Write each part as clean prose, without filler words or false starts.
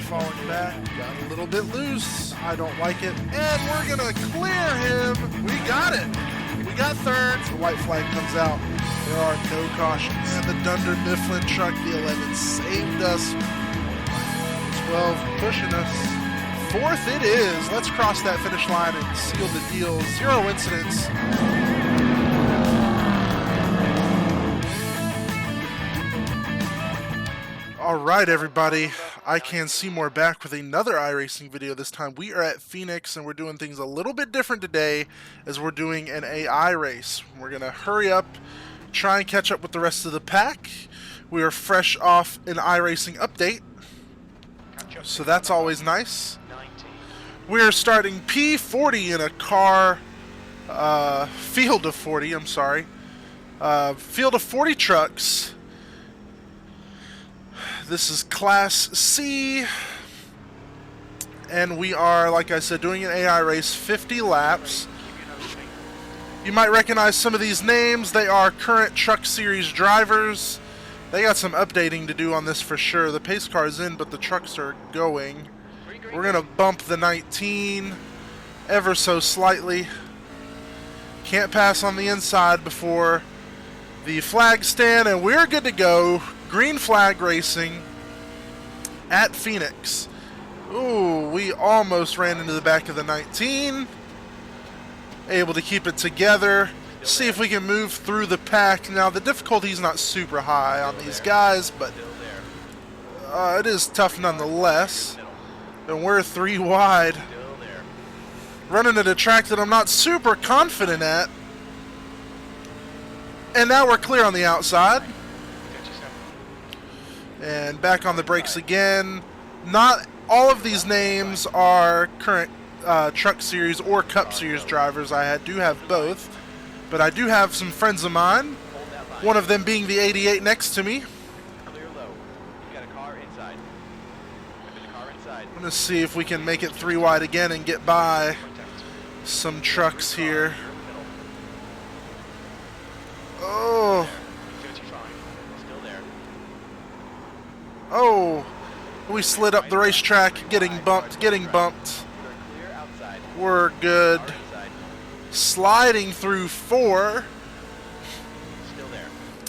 falling back. Got a little bit loose. I don't like it. And we're going to clear him. We got it. We got third. The white flag comes out. There are no cautions. And the Dunder Mifflin truck, the 11, saved us. 12 pushing us. Fourth it is. Let's cross that finish line and seal the deal. 0 incidents. All right, everybody. I Can Seymour back with another iRacing video. This time we are at Phoenix, and we're doing things a little bit different today as we're doing an AI race. We're going to hurry up, try and catch up with the rest of the pack. We are fresh off an iRacing update, so that's always nice. We are starting P40 in a car, field of 40, I'm sorry. Field of 40 trucks. This is Class C, and we are, like I said, doing an AI race, 50 laps. You might recognize some of these names. They are current Truck Series drivers. They got some updating to do on this for sure. The pace car is in, but the trucks are going. We're going to bump the 19 ever so slightly. Can't pass on the inside before the flag stand, and we're good to go. Green flag racing at Phoenix. Ooh, we almost ran into the back of the 19. Able to keep it together. See if we can move through the pack. Now, the difficulty is not super high on these guys, but it is tough nonetheless. And we're 3 wide. Running at a track that I'm not super confident at. And now we're clear on the outside. And back on the brakes again. Not all of these names are current Truck Series or Cup Series drivers. I do have both. But I do have some friends of mine. One of them being the 88 next to me. I'm going to see if we can make it 3 wide again and get by some trucks here. Oh. Oh, we slid up the racetrack, getting bumped. We're good. Sliding through 4.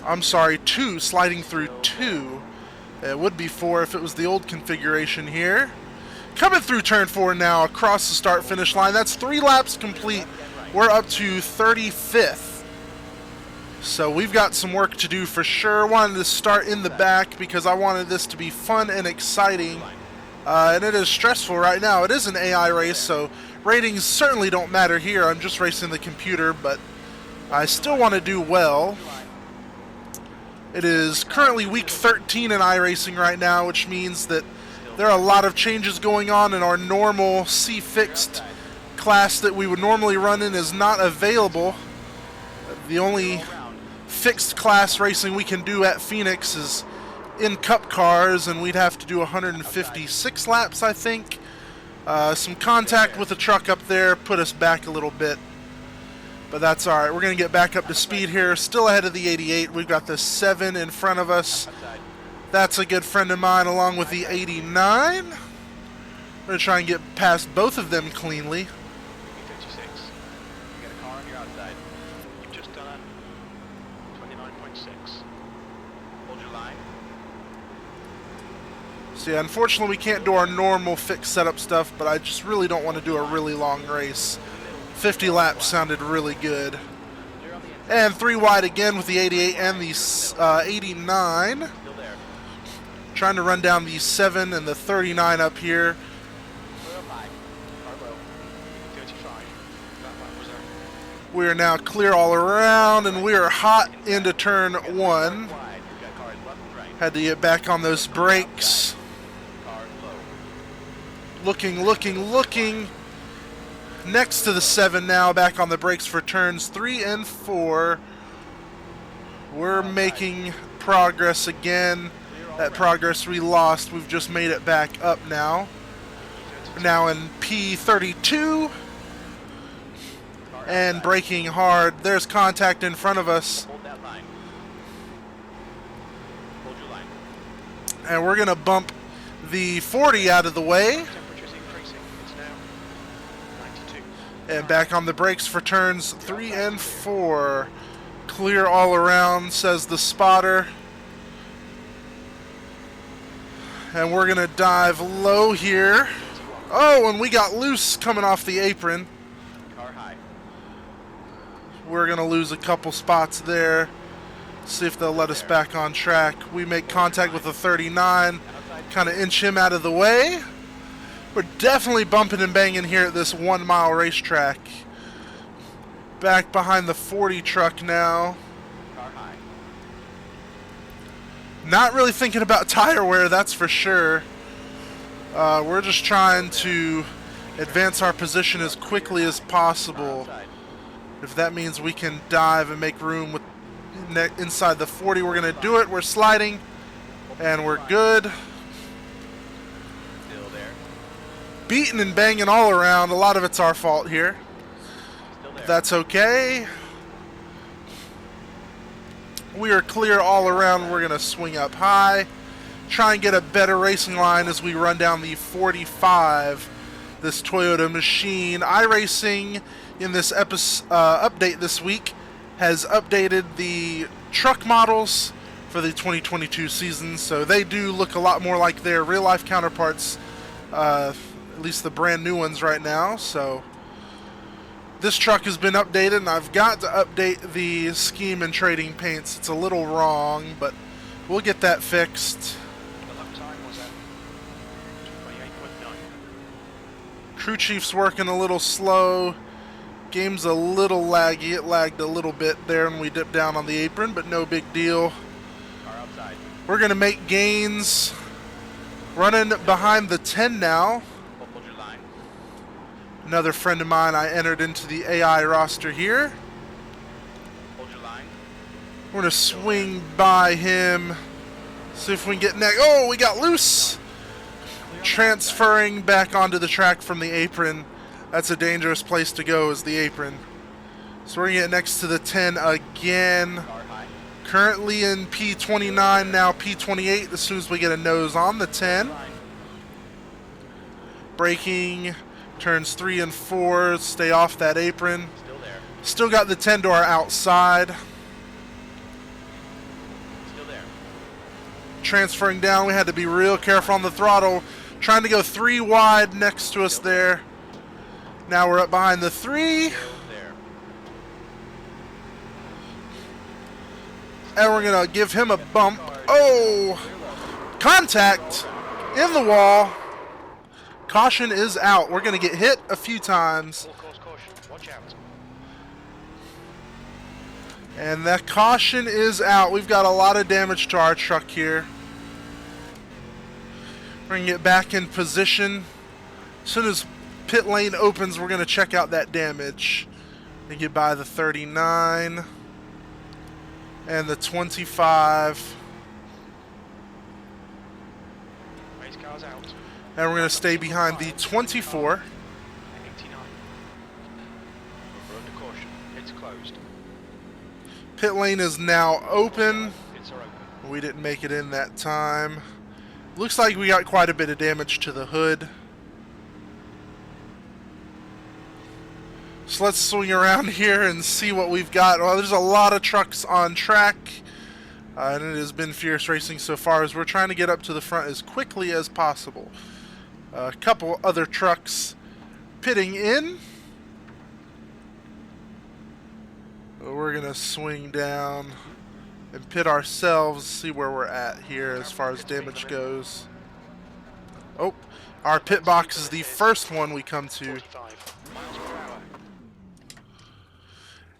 I'm sorry, 2. Sliding through 2. It would be 4 if it was the old configuration here. Coming through turn 4 now, across the start-finish line. That's 3 laps complete. We're up to 35th. So we've got some work to do for sure. Wanted to start in the back because I wanted this to be fun and exciting. And it is stressful right now. It is an AI race, so ratings certainly don't matter here. I'm just racing the computer, but I still want to do well. It is currently week 13 in iRacing right now, which means that there are a lot of changes going on, and our normal C-fixed class that we would normally run in is not available. The only fixed class racing we can do at Phoenix is in cup cars, and we'd have to do 156 laps, I think. Some contact with the truck up there put us back a little bit, but that's alright. We're going to get back up to speed here. Still ahead of the 88. We've got the 7 in front of us. That's a good friend of mine, along with the 89. We're going to try and get past both of them cleanly. So yeah, unfortunately we can't do our normal fixed setup stuff, but I just really don't want to do a really long race. 50 laps sounded really good. And 3 wide again with the 88 and the 89. Trying to run down the 7 and the 39 up here. We are now clear all around, and we are hot into turn 1. Had to get back on those brakes. Looking. Next to the 7 now, back on the brakes for turns 3 and 4. We're making progress again. That progress we lost, we've just made it back up now. We're now in P32. And braking hard. There's contact in front of us. And we're going to bump the 40 out of the way. And back on the brakes for turns 3 and 4. Clear all around, says the spotter. And we're going to dive low here. Oh, and we got loose coming off the apron. We're going to lose a couple spots there. See if they'll let us back on track. We make contact with the 39. Kind of inch him out of the way. We're definitely bumping and banging here at this 1 mile racetrack. Back behind the 40 truck now. Not really thinking about tire wear, that's for sure. We're just trying to advance our position as quickly as possible. If that means we can dive and make room with inside the 40, we're going to do it. We're sliding, and we're good. Beating and banging all around. A lot of it's our fault here. That's okay. We are clear all around. We're going to swing up high. Try and get a better racing line as we run down the 45. This Toyota machine. iRacing in this update this week has updated the truck models for the 2022 season. So they do look a lot more like their real-life counterparts, at least the brand new ones right now. So this truck has been updated, and I've got to update the scheme and trading paints. It's a little wrong, but we'll get that fixed. Crew chief's working a little slow. Game's a little laggy. It lagged a little bit there when we dipped down on the apron, but no big deal. We're going to make gains. Running behind the 10 now. Another friend of mine, I entered into the AI roster here. We're going to swing by him. See if we can get next. Oh, we got loose. Transferring back onto the track from the apron. That's a dangerous place to go, is the apron. So we're going to get next to the 10 again. Currently in P29, now P28 as soon as we get a nose on the 10. Braking. Turns 3 and 4, stay off that apron. Still got the 10 to our outside. Transferring down, we had to be real careful on the throttle. Trying to go 3 wide next to us there. Now we're up behind the 3. And we're going to give him a bump. Oh! Contact in the wall. Caution is out. We're going to get hit a few times. And that caution is out. We've got a lot of damage to our truck here. We're going to get back in position. As soon as pit lane opens, we're going to check out that damage. And get by the 39. And the 25. And we're going to stay behind the 24. Pit lane is now open. We didn't make it in that time. Looks like we got quite a bit of damage to the hood. So let's swing around here and see what we've got. Well, there's a lot of trucks on track. And it has been fierce racing so far as we're trying to get up to the front as quickly as possible. A couple other trucks pitting in. We're going to swing down and pit ourselves, see where we're at here as far as damage goes. Oh, our pit box is the first one we come to.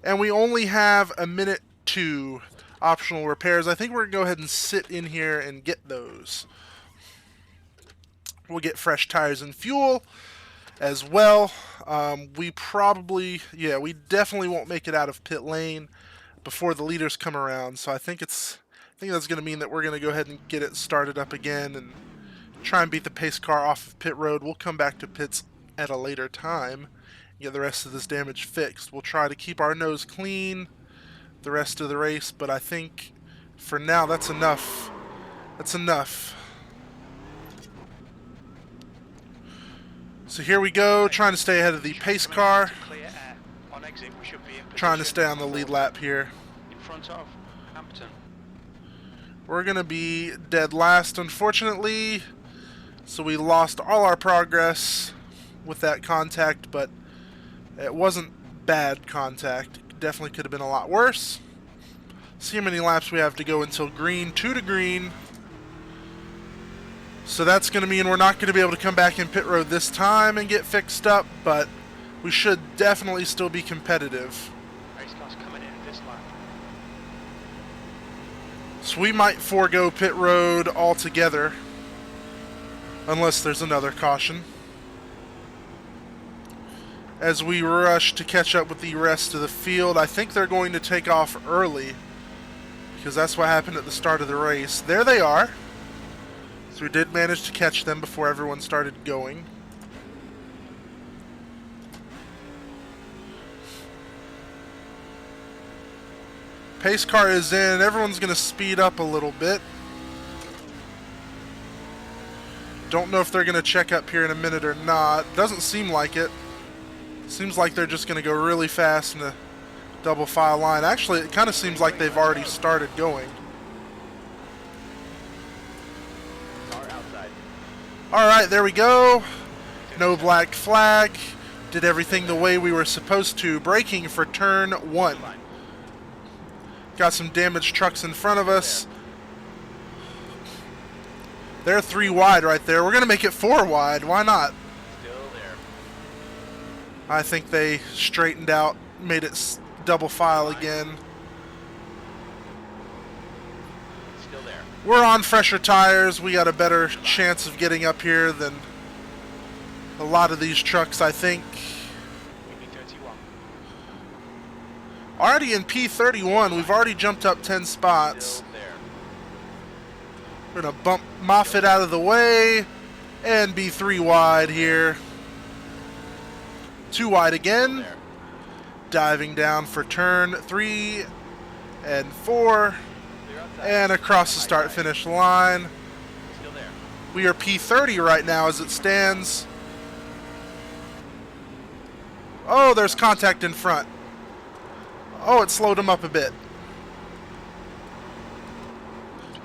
And we only have a minute to optional repairs. I think we're going to go ahead and sit in here and get those. We'll get fresh tires and fuel as well. We definitely won't make it out of pit lane before the leaders come around. So I think that's going to mean that we're going to go ahead and get it started up again and try and beat the pace car off of pit road. We'll come back to pits at a later time and get the rest of this damage fixed. We'll try to keep our nose clean the rest of the race, but I think for now that's enough. That's enough. So here we go, trying to stay ahead of the pace car. Trying to stay on the lead lap here. In front of Hampton. We're going to be dead last, unfortunately. So we lost all our progress with that contact, but it wasn't bad contact. It definitely could have been a lot worse. See how many laps we have to go until green. 2 to green. So that's going to mean we're not going to be able to come back in pit road this time and get fixed up, but we should definitely still be competitive. Race car's coming in this lap. So we might forego pit road altogether, unless there's another caution, as we rush to catch up with the rest of the field. I think they're going to take off early, because that's what happened at the start of the race. There they are. So we did manage to catch them before everyone started going. Pace car is in. Everyone's going to speed up a little bit. Don't know if they're going to check up here in a minute or not. Doesn't seem like it. Seems like they're just going to go really fast in a double file line. Actually, it kind of seems like they've already started going. Alright, there we go. No black flag. Did everything the way we were supposed to. Braking for turn 1. Got some damaged trucks in front of us. They're 3 wide right there. We're going to make it 4 wide. Why not? Still there. I think they straightened out, made it double file again. Still there. We're on fresher tires. We got a better chance of getting up here than a lot of these trucks, I think. Already in P31, we've already jumped up 10 spots. We're going to bump Moffitt out of the way and be 3 wide here. 2 wide again. Diving down for turn 3 and 4. And across the start-finish line. We are P30 right now as it stands. Oh, there's contact in front. Oh, it slowed him up a bit.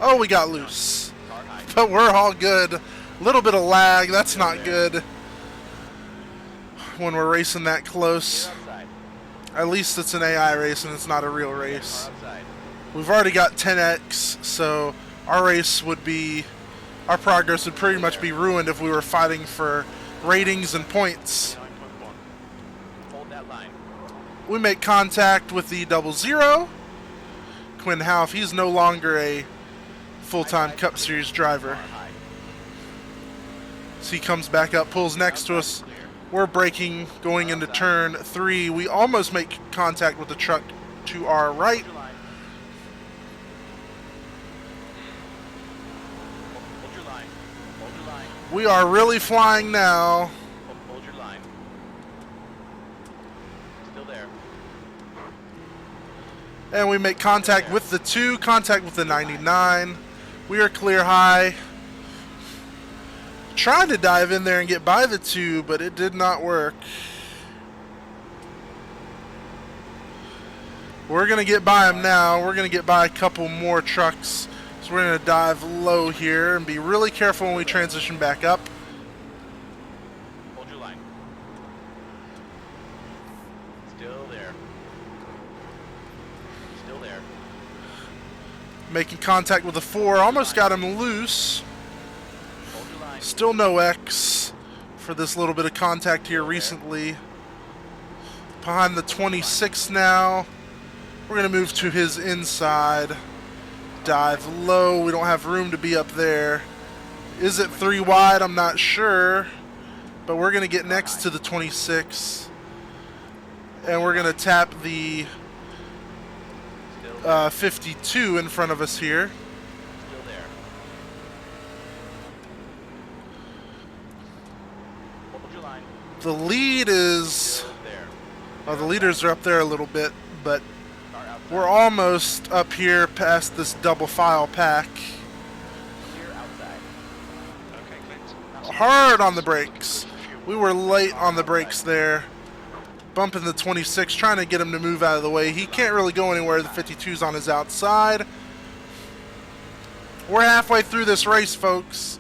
Oh, we got loose. But we're all good. A little bit of lag. That's not good when we're racing that close. At least it's an AI race and it's not a real race. We've already got 10x, so our race would be, our progress would pretty much be ruined if we were fighting for ratings and points. We make contact with the 00. Quinn Houff, he's no longer a full-time Cup Series driver. So he comes back up, pulls next to us. We're braking going into turn 3. We almost make contact with the truck to our right. We are really flying now. Hold your line. Still there. And we make contact with the 2, contact with the 99. We are clear high. Trying to dive in there and get by the 2, but it did not work. We're going to get by him now. We're going to get by a couple more trucks. So we're going to dive low here and be really careful when we transition back up. Hold your line. Still there. Still there. Making contact with the 4. Almost got him loose. Hold your line. Still no X for this little bit of contact here recently. Behind the 26 now. We're going to move to his inside. Dive low. We don't have room to be up there. Is it 3 wide? I'm not sure. But we're going to get next to the 26. And we're going to tap the 52 in front of us here. Still there. Hold your line. The lead is... Still there. Oh, the leaders are up there a little bit, but we're almost up here past this double file pack. Clear outside. Okay, Clint. Hard on the brakes. We were late on the brakes there. Bumping the 26, trying to get him to move out of the way. He can't really go anywhere. The 52's on his outside. We're halfway through this race, folks.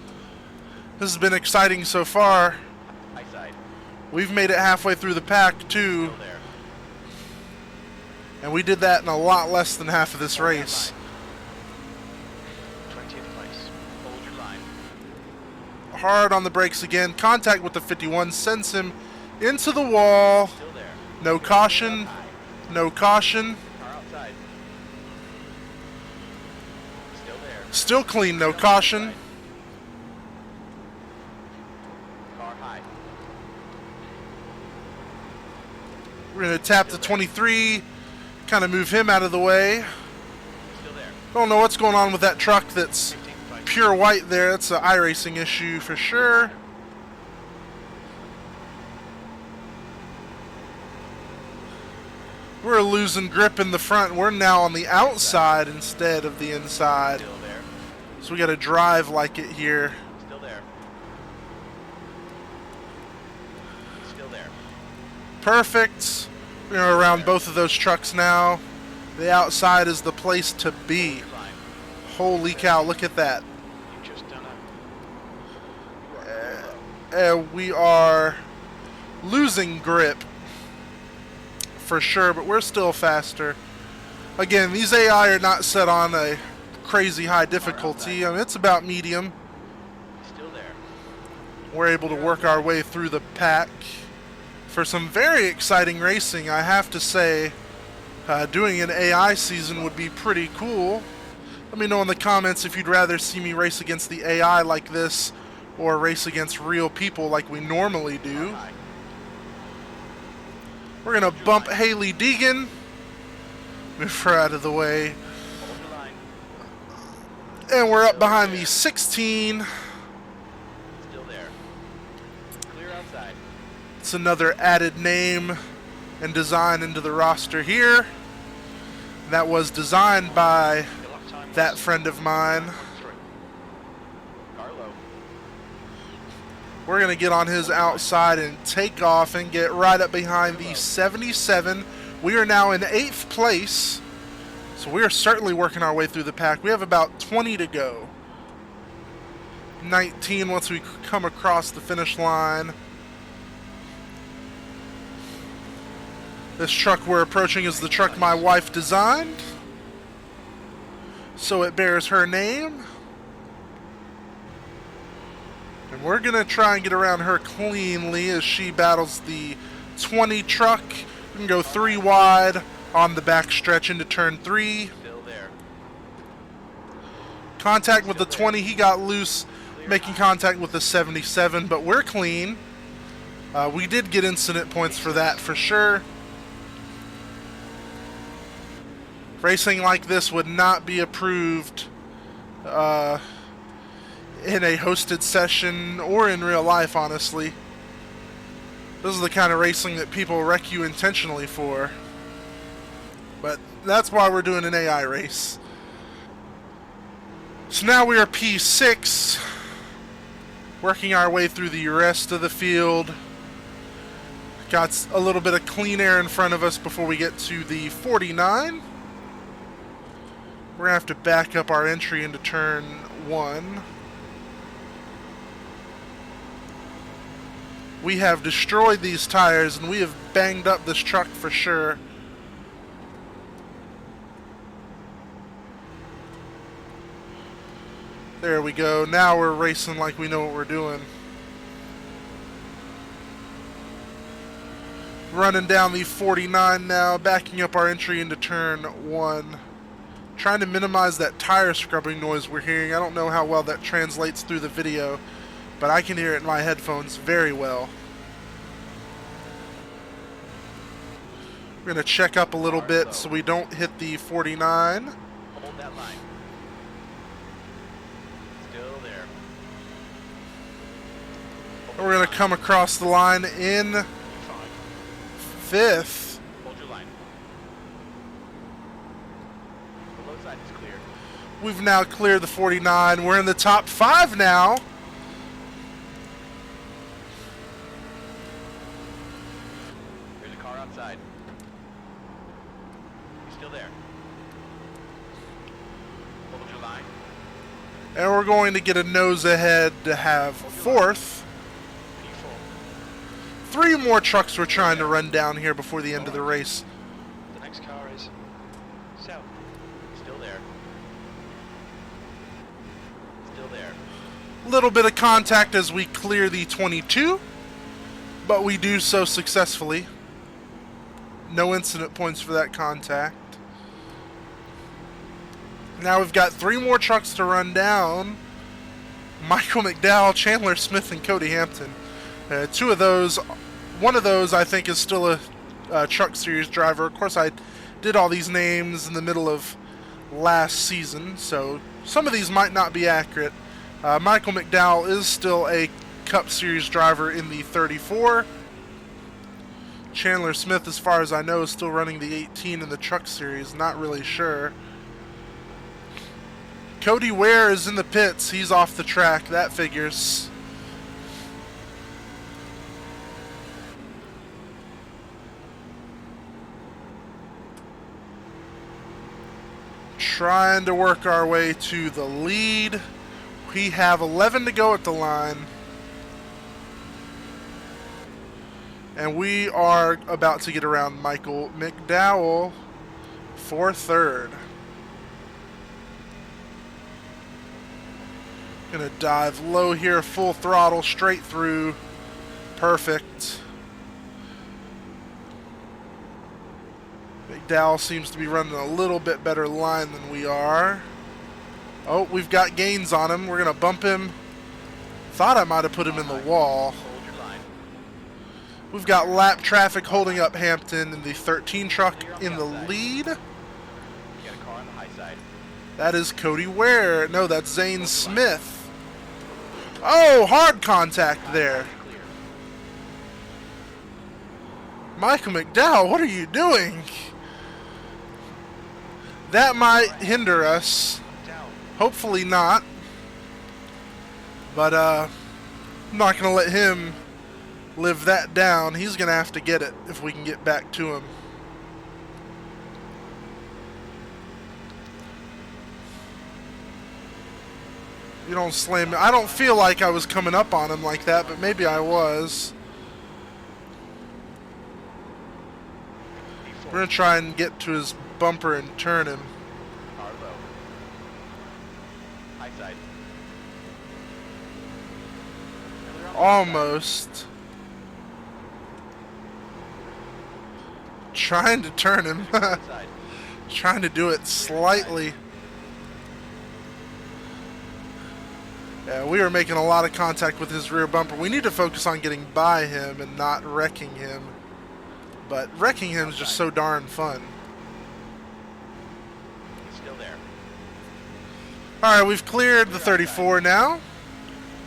This has been exciting so far. High side. We've made it halfway through the pack, too. Still there. And we did that in a lot less than half of this race. 20th place. Hold your line. Hard on the brakes again. Contact with the 51 sends him into the wall. Still there. No caution. No caution. Car outside. Still there. Still clean, no caution. Car high. We're going to tap the 23. Kind of move him out of the way. Still there. Don't know what's going on with that truck that's 15th place. pure white there. That's an iRacing issue for sure. We're losing grip in the front. We're now on the outside instead of the inside. Still there. So we got to drive like it here. Still there. Still there. Perfect. We're around both of those trucks now. The outside is the place to be. Hold your line. Holy cow, look at that. You just done a... We are losing grip for sure, but we're still faster. Again, these AI are not set on a crazy high difficulty. I mean, it's about medium. Still there. We're able to work our way through the pack for some very exciting racing. I have to say, doing an AI season would be pretty cool. Let me know in the comments if you'd rather see me race against the AI like this or race against real people like we normally do. High. We're going to bump Haley Deegan. Move her out of the way. Hold your line. And we're up behind the 16. Still there. Clear outside. It's another added name and design into the roster here. That was designed by Your lap time that was friend of mine. 1.3. Car low. We're going to get on his outside and take off and get right up behind the 77. We are now in 8th place. So we are certainly working our way through the pack. We have about 20 to go. 19 once we come across the finish line. This truck we're approaching is the truck my wife designed. So it bears her name. And we're going to try and get around her cleanly as she battles the 20 truck. We can go 3 wide on the back stretch into turn 3. Still there. Contact with the 20. He got loose making contact with the 77, but we're clean. We did get incident points for that for sure. Racing like this would not be approved in a hosted session or in real life, honestly. This is the kind of racing that people wreck you intentionally for. But that's why we're doing an AI race. So now we are P6, working our way through the rest of the field. Got a little bit of clean air in front of us before we get to the 49. We're going to have to back up our entry into turn 1. We have destroyed these tires and we have banged up this truck for sure. There we go. Now we're racing like we know what we're doing. Running down the 49 now, backing up our entry into turn 1. Trying to minimize that tire scrubbing noise we're hearing. I don't know how well that translates through the video, but I can hear it in my headphones very well. We're going to check up a little bit so we don't hit the 49. Hold that line. Still there. And we're going to come across the line in 5th. Hold your line. The low side is clear. We've now cleared the 49. We're in the top 5 now. And we're going to get a nose ahead to have fourth. P4. 3 more trucks we're trying to run down here before the end of the race. The next car is south. Still there. Still there. Little bit of contact as we clear the 22, but we do so successfully. No incident points for that contact. Now we've got 3 more trucks to run down. Michael McDowell, Chandler Smith, and Cody Hampton. 2 of those, one of those I think is still a Truck Series driver. Of course, I did all these names in the middle of last season, so some of these might not be accurate. Michael McDowell is still a Cup Series driver in the 34. Chandler Smith, as far as I know, is still running the 18 in the Truck Series. Not really sure. Cody Ware is in the pits. He's off the track. That figures. Trying to work our way to the lead. We have 11 to go at the line. And we are about to get around Michael McDowell for third. Gonna dive low here, full throttle, straight through. Perfect. McDowell seems to be running a little bit better line than we are. Oh, we've got gains on him. We're gonna bump him. Thought I might have put him in the wall. Hold your line. We've got lap traffic holding up Hampton in the 13 truck in the lead. You got a car on the high side. That is Cody Ware. No, that's Zane Smith. Oh, hard contact there. Clear. Michael McDowell, what are you doing? That might hinder us. Down. Hopefully not. But I'm not going to let him live that down. He's going to have to get it if we can get back to him. You don't slam me. I don't feel like I was coming up on him like that, but maybe I was. We're going to try and get to his bumper and turn him. Car low. High side. Almost. Trying to turn him. Side. Trying to do it slightly. Yeah, we were making a lot of contact with his rear bumper. We need to focus on getting by him and not wrecking him. But wrecking him is just so darn fun. He's still there. Alright, we've cleared the 34 now.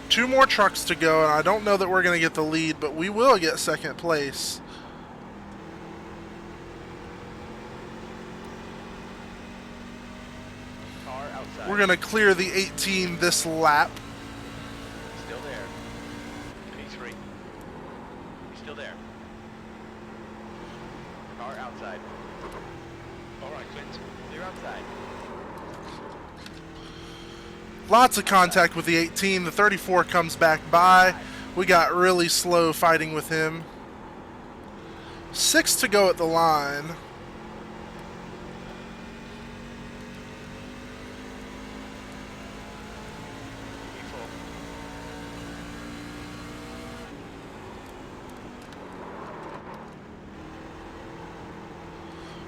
2 more trucks to go, and I don't know that we're going to get the lead, but we will get second place. Car outside. We're going to clear the 18 this lap. Still there. P3. He's still there. Car outside. All right, Clint. Clear outside. Lots of contact with the 18. The 34 comes back by. We got really slow fighting with him. 6 to go at the line. P4.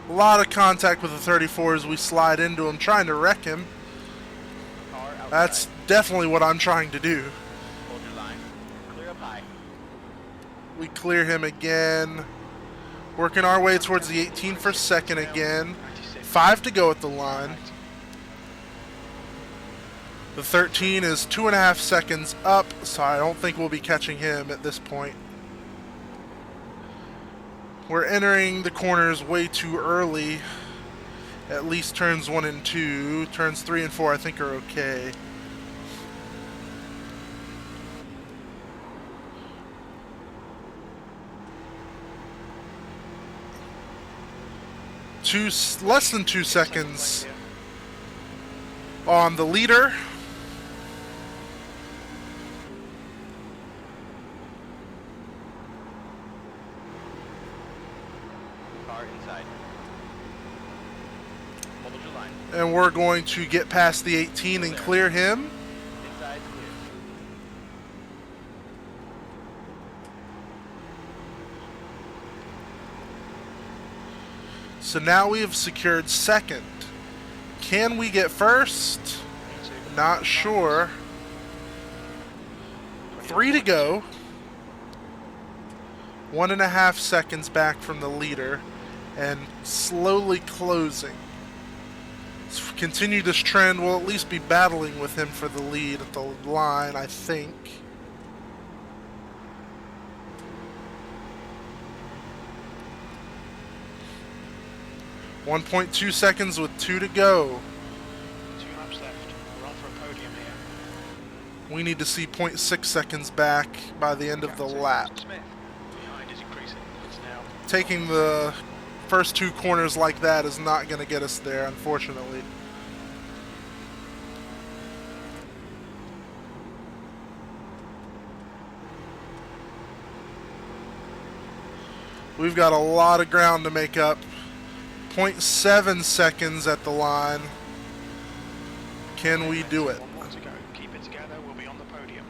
A lot of contact with the 34 as we slide into him, trying to wreck him. Car outside. That's definitely what I'm trying to do. Hold your line. Clear up high. We clear him again. Working our way towards the 18 for second again. 5 to go at the line. The 13 is 2.5 seconds up, so I don't think we'll be catching him at this point. We're entering the corners way too early. At least turns 1 and 2. Turns 3 and 4 I think are okay. Less than 2 seconds on the leader. Car inside. Hold your line. And we're going to get past the 18 and clear him. Inside clear. So now we have secured second. Can we get first? Not sure. 3 to go. 1.5 seconds back from the leader and slowly closing. Let's continue this trend. We'll at least be battling with him for the lead at the line, I think. .2 seconds with 2 to go. 2 laps left. We're on for a podium here. We need to see .6 seconds back by the end of the lap. Smith. Behind is increasing. It's now. Taking the first 2 corners like that is not going to get us there, unfortunately. We've got a lot of ground to make up. .7 seconds at the line. Can we do it? 1 more to go. Keep it together. We'll be on the podium.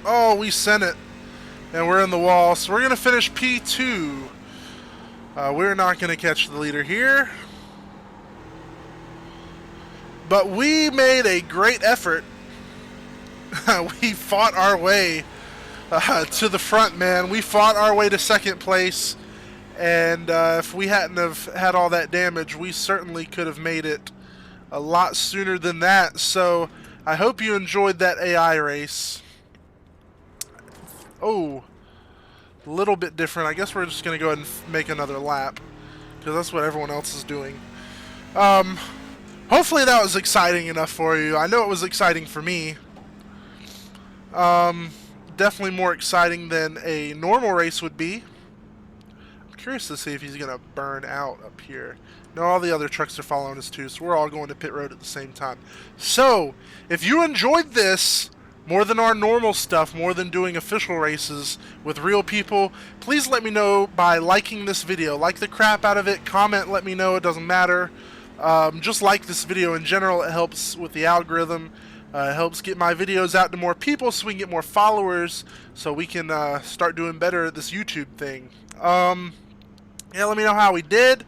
Oh, we sent it. And we're in the wall. So we're going to finish P2. We're not going to catch the leader here. But we made a great effort. We fought our way to the front, man. We fought our way to second place. And if we hadn't have had all that damage, we certainly could have made it a lot sooner than that. So I hope you enjoyed that AI race. Oh, a little bit different. I guess we're just going to go ahead and make another lap, because that's what everyone else is doing. Hopefully that was exciting enough for you. I know it was exciting for me. Definitely more exciting than a normal race would be. I'm curious to see if he's going to burn out up here. No, all the other trucks are following us too, so we're all going to pit road at the same time. So, if you enjoyed this more than our normal stuff, more than doing official races with real people, please let me know by liking this video. Like the crap out of it, comment, let me know, it doesn't matter. Just like this video in general, it helps with the algorithm. It helps get my videos out to more people so we can get more followers, so we can start doing better at this YouTube thing. Yeah, let me know how we did.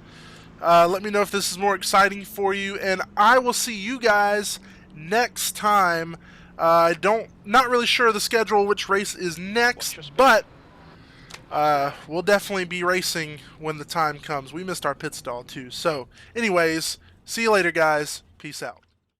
Let me know if this is more exciting for you, and I will see you guys next time. Not really sure of the schedule, which race is next, but we'll definitely be racing when the time comes. We missed our pit stall too. So, anyways, see you later, guys. Peace out.